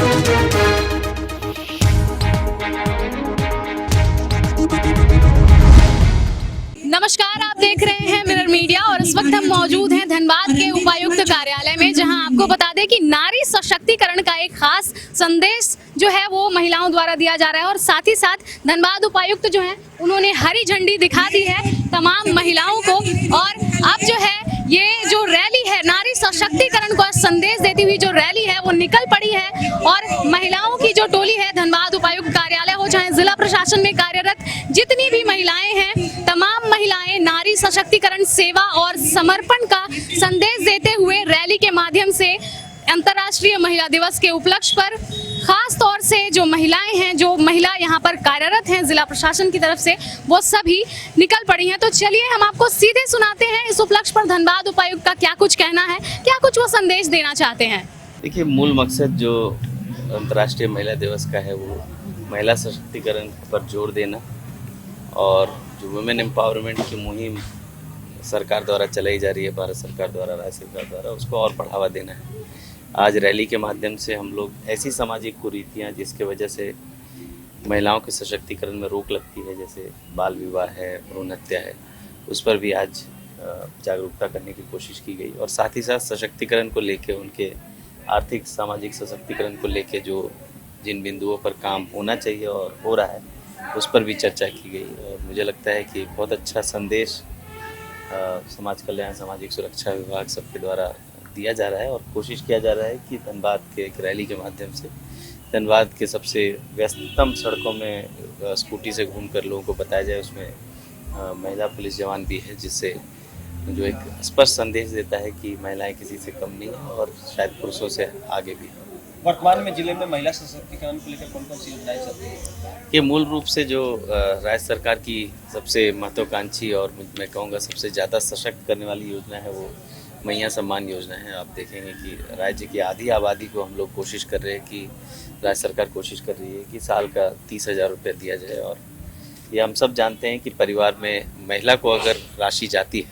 नमस्कार, आप देख रहे हैं मिरर मीडिया और इस वक्त हम मौजूद हैं धनबाद के उपायुक्त कार्यालय में, जहां आपको बता दें कि नारी सशक्तिकरण का एक खास संदेश जो है वो महिलाओं द्वारा दिया जा रहा है। और साथ ही साथ धनबाद उपायुक्त जो है उन्होंने हरी झंडी दिखा दी है तमाम महिलाओं को। और अब जो है ये जो रैली है, नारी सशक्तिकरण का संदेश देती हुई जो रैली है वो निकल पड़ी है। और महिलाओं की जो टोली है, धनबाद उपायुक्त कार्यालय हो चाहे जिला प्रशासन में कार्यरत जितनी भी महिलाएं हैं, तमाम महिलाएं नारी सशक्तिकरण, सेवा और समर्पण का संदेश देते हुए रैली के माध्यम से अंतर्राष्ट्रीय महिला दिवस के उपलक्ष्य पर खास तौर से जो महिलाएं हैं, जो महिला यहाँ पर कार्यरत हैं जिला प्रशासन की तरफ से, वो सभी निकल पड़ी हैं। तो चलिए हम आपको सीधे सुनाते हैं इस उपलक्ष्य पर धनबाद उपायुक्त का क्या कुछ कहना है, क्या कुछ वो संदेश देना चाहते हैं। देखिए, मूल मकसद जो अंतर्राष्ट्रीय महिला दिवस का है वो महिला सशक्तिकरण पर जोर देना और जो वुमेन एम्पावरमेंट की मुहिम सरकार द्वारा चलाई जा रही है, भारत सरकार द्वारा, राज्य सरकार द्वारा, उसको और बढ़ावा देना है। आज रैली के माध्यम से हम लोग ऐसी सामाजिक कुरीतियाँ जिसके वजह से महिलाओं के सशक्तिकरण में रोक लगती है, जैसे बाल विवाह है, भ्रूण हत्या है, उस पर भी आज जागरूकता करने की कोशिश की गई। और साथ ही साथ सशक्तिकरण को लेके, उनके आर्थिक सामाजिक सशक्तिकरण को लेके जो जिन बिंदुओं पर काम होना चाहिए और हो रहा है, उस पर भी चर्चा की गई। और मुझे लगता है कि बहुत अच्छा संदेश समाज कल्याण, सामाजिक सुरक्षा विभाग सबके द्वारा दिया जा रहा है। और कोशिश किया जा रहा है कि धनबाद के एक रैली के माध्यम से धनबाद के सबसे व्यस्ततम सड़कों में स्कूटी से घूमकर लोगों को बताया जाए। उसमें महिला पुलिस जवान भी है, जिससे जो एक स्पष्ट संदेश देता है कि महिलाएं किसी से कम नहीं है और शायद पुरुषों से आगे भी। वर्तमान में जिले में महिला सशक्तिकरण को लेकर कौन कौन सी योजनाएं चल रही है? ये मूल रूप से जो राज्य सरकार की सबसे महत्वाकांक्षी और मैं कहूँगा सबसे ज़्यादा सशक्त करने वाली योजना है वो मैया सम्मान योजना है। आप देखेंगे कि राज्य की आधी आबादी को हम लोग कोशिश कर रहे हैं कि राज्य सरकार कोशिश कर रही है कि साल का 30,000 रुपये दिया जाए। और ये हम सब जानते हैं कि परिवार में महिला को अगर राशि जाती है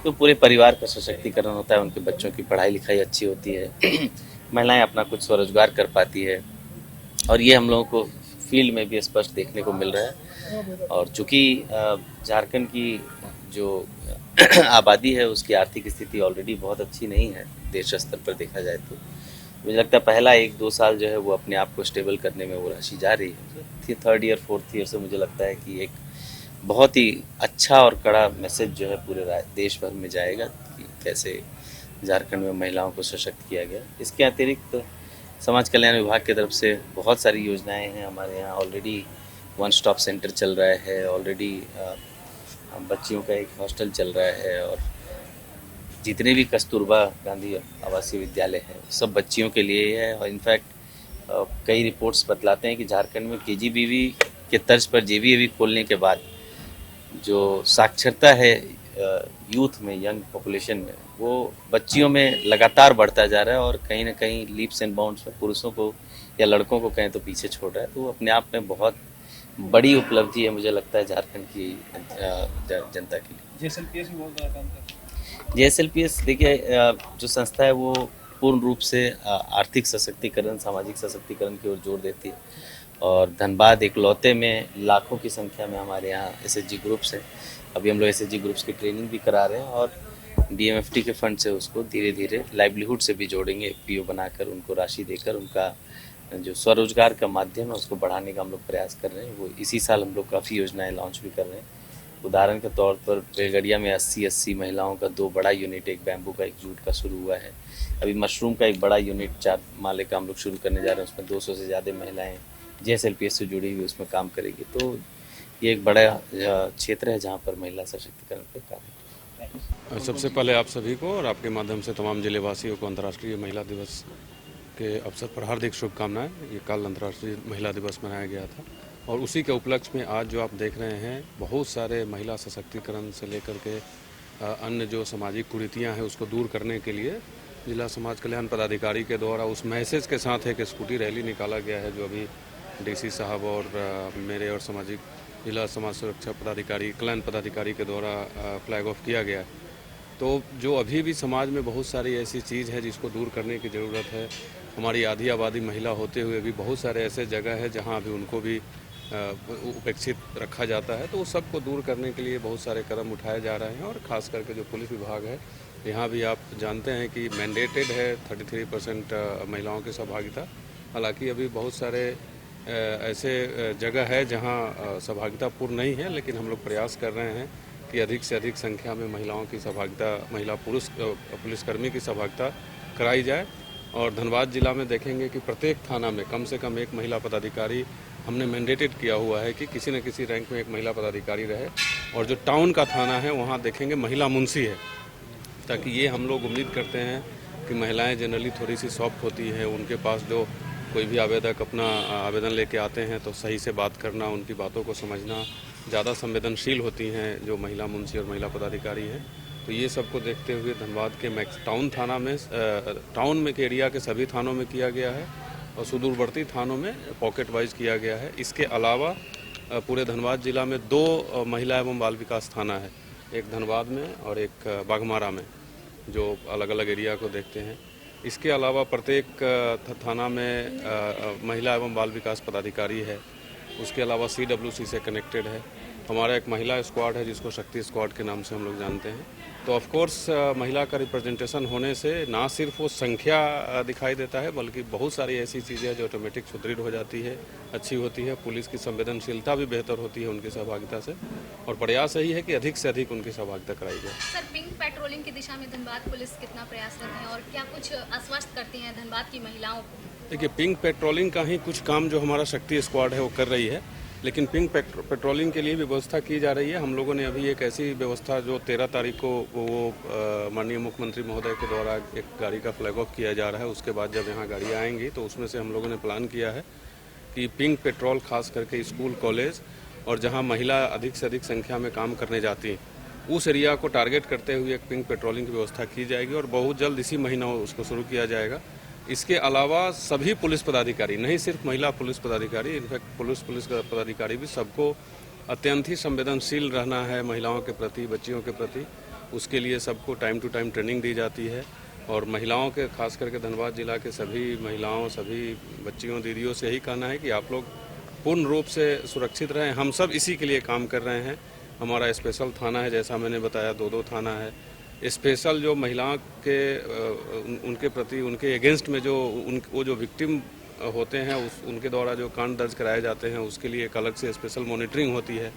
तो पूरे परिवार का सशक्तिकरण होता है, उनके बच्चों की पढ़ाई लिखाई अच्छी होती है, महिलाएं अपना कुछ स्वरोजगार कर पाती है। और ये हम लोगों को फील्ड में भी स्पष्ट देखने को मिल रहा है। और चूँकि झारखंड की जो आबादी है उसकी आर्थिक स्थिति ऑलरेडी बहुत अच्छी नहीं है देश स्तर पर देखा जाए, तो मुझे लगता है पहला 1-2 साल जो है वो अपने आप को स्टेबल करने में वो राशि जा रही है। 3rd ईयर 4th ईयर से मुझे लगता है कि एक बहुत ही अच्छा और कड़ा मैसेज जो है पूरे देश भर में जाएगा कि कैसे झारखंड में महिलाओं को सशक्त किया गया। इसके अतिरिक्त समाज कल्याण विभाग की तरफ से बहुत सारी योजनाएं हैं। हमारे यहाँ ऑलरेडी 1 स्टॉप सेंटर चल रहा है, ऑलरेडी बच्चियों का एक हॉस्टल चल रहा है, और जितने भी कस्तूरबा गांधी आवासीय विद्यालय हैं सब बच्चियों के लिए है। और इनफैक्ट कई रिपोर्ट्स बतलाते हैं कि झारखंड में KGBV के तर्ज पर JBAV खोलने के बाद जो साक्षरता है यूथ में, यंग पॉपुलेशन में, वो बच्चियों में लगातार बढ़ता जा रहा है और कहीं ना कहीं लीप्स एंड बाउंड्स में पुरुषों को या लड़कों को कहें तो पीछे छोड़ रहा है। तो अपने आप में बहुत बड़ी उपलब्धि है मुझे लगता है झारखंड की जनता के लिए। JSLPS में बहुत बड़ा काम कर रहा है। JSLPS देखिए, जो संस्था है वो पूर्ण रूप से आर्थिक सशक्तिकरण, सामाजिक सशक्तिकरण की ओर जोर देती है। और धनबाद इकलौते में लाखों की संख्या में हमारे यहाँ SHG ग्रुप्स हैं। अभी हम लोग SHG ग्रुप्स की ट्रेनिंग भी करा रहे हैं और DMFT के फंड से उसको धीरे धीरे लाइवलीहुड से भी जोड़ेंगे। PO बनाकर उनको राशि देकर उनका जो स्वरोजगार का माध्यम है उसको बढ़ाने का हम लोग प्रयास कर रहे हैं। वो इसी साल हम लोग काफ़ी योजनाएं लॉन्च भी कर रहे हैं। उदाहरण के तौर पर बेलगड़िया में 80 महिलाओं का 2 बड़ा यूनिट, एक बैम्बू का, एक जूट का शुरू हुआ है। अभी मशरूम का एक बड़ा यूनिट 4 माले का हम लोग शुरू करने जा रहे हैं। उसमें 200 से ज़्यादा महिलाएँ JSLPS से जुड़ी हुई उसमें काम करेगी। तो ये एक बड़ा क्षेत्र है जहाँ पर महिला सशक्तिकरण पर कार्य। सबसे पहले आप सभी को और आपके माध्यम से तमाम जिलेवासियों को अंतर्राष्ट्रीय महिला दिवस के अवसर पर हार्दिक शुभकामनाएं। ये कल अंतर्राष्ट्रीय महिला दिवस मनाया गया था और उसी के उपलक्ष्य में आज जो आप देख रहे हैं बहुत सारे महिला सशक्तिकरण से लेकर के अन्य जो सामाजिक कुरीतियां हैं उसको दूर करने के लिए जिला समाज कल्याण पदाधिकारी के द्वारा उस मैसेज के साथ एक स्कूटी रैली निकाला गया है, जो अभी DC साहब और मेरे और सामाजिक जिला समाज सुरक्षा पदाधिकारी, कल्याण पदाधिकारी के द्वारा फ्लैग ऑफ किया गया है। तो जो अभी भी समाज में बहुत सारी ऐसी चीज़ है जिसको दूर करने की ज़रूरत है, हमारी आधी आबादी महिला होते हुए भी बहुत सारे ऐसे जगह है जहाँ अभी उनको भी उपेक्षित रखा जाता है। तो उस सबको दूर करने के लिए बहुत सारे कदम उठाए जा रहे हैं और ख़ास करके जो पुलिस विभाग है यहाँ भी आप जानते हैं कि मैंडेटेड है 33% महिलाओं की सहभागिता। हालांकि अभी बहुत सारे ऐसे जगह है जहाँ सहभागिता पूर्ण नहीं है, लेकिन हम लोग प्रयास कर रहे हैं कि अधिक से अधिक संख्या में महिलाओं की सहभागिता, महिला पुलिसकर्मी की सहभागिता कराई जाए। और धनबाद जिला में देखेंगे कि प्रत्येक थाना में कम से कम एक महिला पदाधिकारी हमने मैंडेटेड किया हुआ है कि किसी न किसी रैंक में एक महिला पदाधिकारी रहे। और जो टाउन का थाना है वहाँ देखेंगे महिला मुंशी है, ताकि ये हम लोग उम्मीद करते हैं कि महिलाएं जनरली थोड़ी सी सॉफ्ट होती हैं, उनके पास जो कोई भी आवेदक अपना आवेदन लेके आते हैं तो सही से बात करना, उनकी बातों को समझना, ज़्यादा संवेदनशील होती हैं जो महिला मुंशी और महिला पदाधिकारी हैं। तो ये सबको देखते हुए धनबाद के टाउन थाना में टाउन में के एरिया के सभी थानों में किया गया है और सुदूरवर्ती थानों में पॉकेट वाइज किया गया है। इसके अलावा पूरे धनबाद जिला में 2 महिला एवं बाल विकास थाना है, एक धनबाद में और एक बाघमारा में, जो अलग अलग एरिया को देखते हैं। इसके अलावा प्रत्येक थाना में महिला एवं बाल विकास पदाधिकारी है। उसके अलावा CWC से कनेक्टेड है। हमारा एक महिला स्क्वाड है जिसको शक्ति स्क्वाड के नाम से हम लोग जानते हैं। तो ऑफ कोर्स महिला का रिप्रेजेंटेशन होने से ना सिर्फ वो संख्या दिखाई देता है, बल्कि बहुत सारी ऐसी चीज़ें हैं जो ऑटोमेटिक सुदृढ़ हो जाती है, अच्छी होती है। पुलिस की संवेदनशीलता भी बेहतर होती है उनकी सहभागिता से, और प्रयास यही है कि अधिक से अधिक उनकी सहभागिता कराई जाए। सर, पिंक पेट्रोलिंग की दिशा में धनबाद पुलिस कितना प्रयास करती है और क्या कुछ आश्वस्त करती हैं धनबाद की महिलाओं को? देखिए, पिंक पेट्रोलिंग का ही कुछ काम जो हमारा शक्ति स्क्वाड है वो कर रही है, लेकिन पिंक पेट्रोलिंग के लिए भी व्यवस्था की जा रही है। हम लोगों ने अभी एक ऐसी व्यवस्था जो 13 तारीख को वो माननीय मुख्यमंत्री महोदय के द्वारा एक गाड़ी का फ्लैग ऑफ किया जा रहा है। उसके बाद जब यहाँ गाड़ियाँ आएंगी तो उसमें से हम लोगों ने प्लान किया है कि पिंक पेट्रोल खास करके स्कूल, कॉलेज और जहाँ महिला अधिक से अधिक संख्या में काम करने जाती हैं उस एरिया को टारगेट करते हुए एक पिंक पेट्रोलिंग की व्यवस्था की जाएगी और बहुत जल्द इसी महीना उसको शुरू किया जाएगा। इसके अलावा सभी पुलिस पदाधिकारी, नहीं सिर्फ महिला पुलिस पदाधिकारी, इनफैक्ट पुलिस पदाधिकारी भी, सबको अत्यंत ही संवेदनशील रहना है महिलाओं के प्रति, बच्चियों के प्रति। उसके लिए सबको टाइम टू टाइम ट्रेनिंग दी जाती है और महिलाओं के, खास करके धनबाद जिला के सभी महिलाओं, सभी बच्चियों, दीदियों से यही कहना है कि आप लोग पूर्ण रूप से सुरक्षित रहें। हम सब इसी के लिए काम कर रहे हैं। हमारा स्पेशल थाना है, जैसा मैंने बताया 2 थाना है। स्पेशल जो महिलाओं के उनके प्रति, उनके अगेंस्ट में जो वो जो विक्टिम होते हैं उनके द्वारा जो कांड दर्ज कराए जाते हैं उसके लिए एक अलग से स्पेशल मॉनिटरिंग होती है।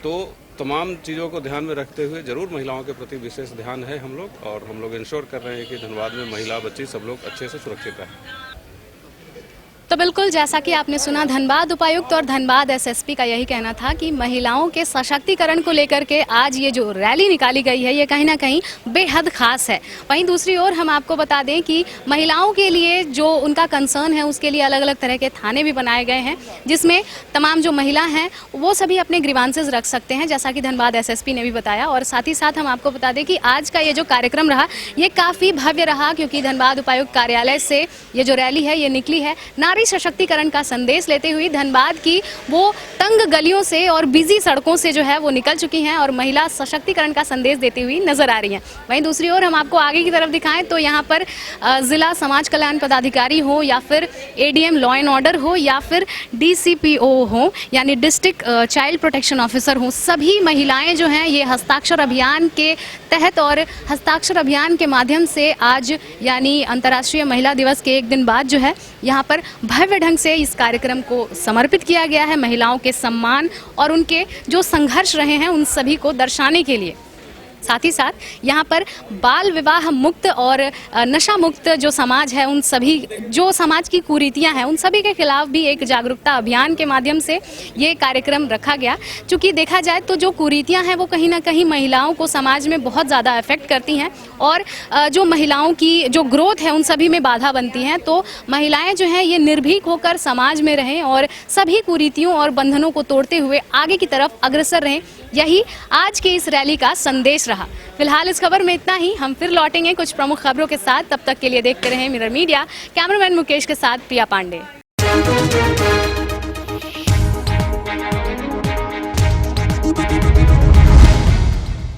तो तमाम चीज़ों को ध्यान में रखते हुए जरूर महिलाओं के प्रति विशेष ध्यान है हम लोग, और हम लोग इंश्योर कर रहे हैं कि धनबाद में महिला, बच्ची सब लोग अच्छे से सुरक्षित रहें। तो बिल्कुल जैसा कि आपने सुना, धनबाद उपायुक्त और धनबाद SSP का यही कहना था कि महिलाओं के सशक्तिकरण को लेकर के आज ये जो रैली निकाली गई है ये कहीं ना कहीं बेहद खास है। वहीं दूसरी ओर हम आपको बता दें कि महिलाओं के लिए जो उनका कंसर्न है उसके लिए अलग अलग तरह के थाने भी बनाए गए हैं, जिसमें तमाम जो महिला हैं वो सभी अपने ग्रीवांसेस रख सकते हैं, जैसा कि धनबाद SSP ने भी बताया। और साथ ही साथ हम आपको बता दें कि आज का ये जो कार्यक्रम रहा ये काफ़ी भव्य रहा, क्योंकि धनबाद उपायुक्त कार्यालय से ये जो रैली है ये निकली है नारी सशक्तिकरण का संदेश लेते हुए। धनबाद की वो तंग गलियों से और बिजी सड़कों से जो है वो निकल चुकी हैं और महिला सशक्तिकरण का संदेश देती हुई नजर आ रही हैं। वहीं दूसरी ओर हम आपको आगे की तरफ दिखाएं तो यहाँ पर जिला समाज कल्याण पदाधिकारी हो या फिर ADM लॉ एंड ऑर्डर हो या फिर DCPO हो, यानी डिस्ट्रिक्ट चाइल्ड प्रोटेक्शन ऑफिसर हो, सभी महिलाएं जो हैं ये हस्ताक्षर अभियान के तहत और हस्ताक्षर अभियान के माध्यम से आज यानी अंतर्राष्ट्रीय महिला दिवस के एक दिन बाद जो है यहाँ पर भव्य ढंग से इस कार्यक्रम को समर्पित किया गया है महिलाओं के सम्मान और उनके जो संघर्ष रहे हैं उन सभी को दर्शाने के लिए। साथ ही साथ यहाँ पर बाल विवाह मुक्त और नशा मुक्त जो समाज है, उन सभी जो समाज की कुरीतियाँ हैं उन सभी के खिलाफ भी एक जागरूकता अभियान के माध्यम से ये कार्यक्रम रखा गया। चूँकि देखा जाए तो जो कुरीतियाँ हैं वो कहीं ना कहीं महिलाओं को समाज में बहुत ज़्यादा अफेक्ट करती हैं और जो महिलाओं की जो ग्रोथ है उन सभी में बाधा बनती हैं। तो महिलाएं जो हैं ये निर्भीक होकर समाज में रहें और सभी कुरीतियों और बंधनों को तोड़ते हुए आगे की तरफ अग्रसर रहें, यही आज के इस रैली का संदेश रहा। फिलहाल इस खबर में इतना ही, हम फिर लौटेंगे कुछ प्रमुख खबरों के साथ। तब तक के लिए देखते रहें मिरर मीडिया। कैमरामैन मुकेश के साथ प्रिया पांडे।